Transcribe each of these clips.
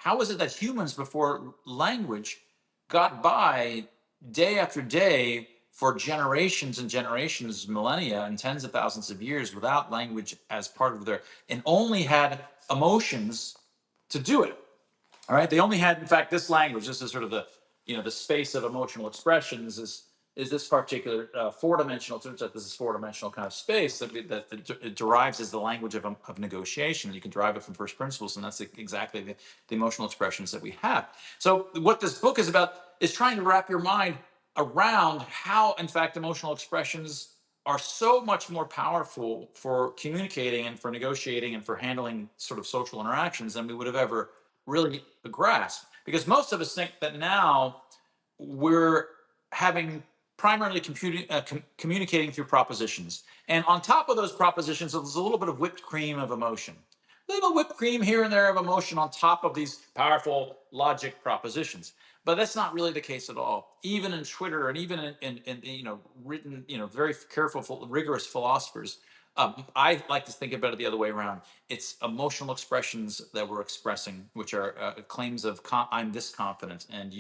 how is it that humans before language got by day after day for generations and generations, millennia, and tens of thousands of years without language as part of their, and only had emotions to do it. All right. They only had, in fact, this language. This is sort of the space of emotional expressions is this particular four-dimensional. Turns out this is four-dimensional kind of space that it derives as the language of negotiation. You can derive it from first principles, and that's exactly the emotional expressions that we have. So what this book is about is trying to wrap your mind around how, in fact, emotional expressions are so much more powerful for communicating and for negotiating and for handling sort of social interactions than we would have ever really grasp, because most of us think that now we're having primarily communicating through propositions, and on top of those propositions there's a little bit of whipped cream of emotion, little whipped cream here and there of emotion on top of these powerful logic propositions. But that's not really the case at all. Even in Twitter, and even in written, very careful, rigorous philosophers, I like to think about it the other way around. It's emotional expressions that we're expressing, which are claims of I'm this confident, and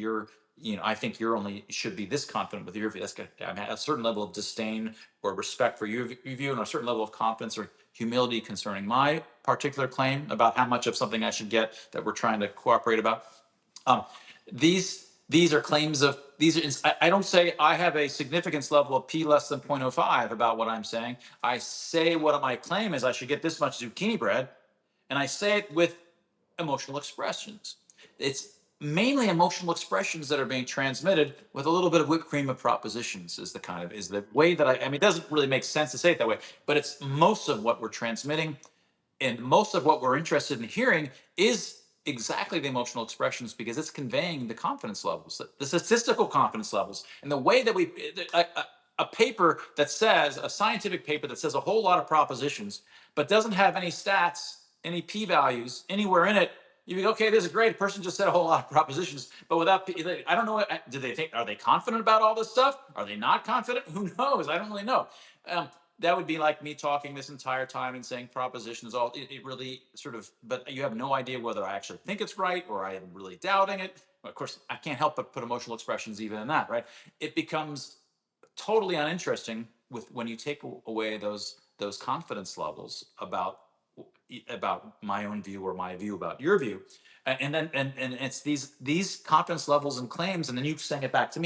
I think you're only should be this confident with your view. That's got a certain level of disdain or respect for your view, and a certain level of confidence or humility concerning my particular claim about how much of something I should get that we're trying to cooperate about. Um, these are claims of these. I don't say I have a significance level of p less than 0.05 about what I'm saying. I say what my claim is. I should get this much zucchini bread, and I say it with emotional expressions. It's mainly emotional expressions that are being transmitted with a little bit of whipped cream of propositions. Is the way that I mean, it doesn't really make sense to say it that way, but it's most of what we're transmitting, and most of what we're interested in hearing is exactly the emotional expressions, because it's conveying the confidence levels, the statistical confidence levels, and the way that a paper that says, a scientific paper that says a whole lot of propositions but doesn't have any stats, any p-values anywhere in it. You go, okay, this is great. A person just said a whole lot of propositions, but without, I don't know, do they think, are they confident about all this stuff? Are they not confident? Who knows? I don't really know. That would be like me talking this entire time and saying propositions. It really sort of, but you have no idea whether I actually think it's right or I am really doubting it. Of course, I can't help but put emotional expressions even in that, right? It becomes totally uninteresting when you take away those confidence levels about my own view or my view about your view, and then it's these confidence levels and claims, and then you send it back to me.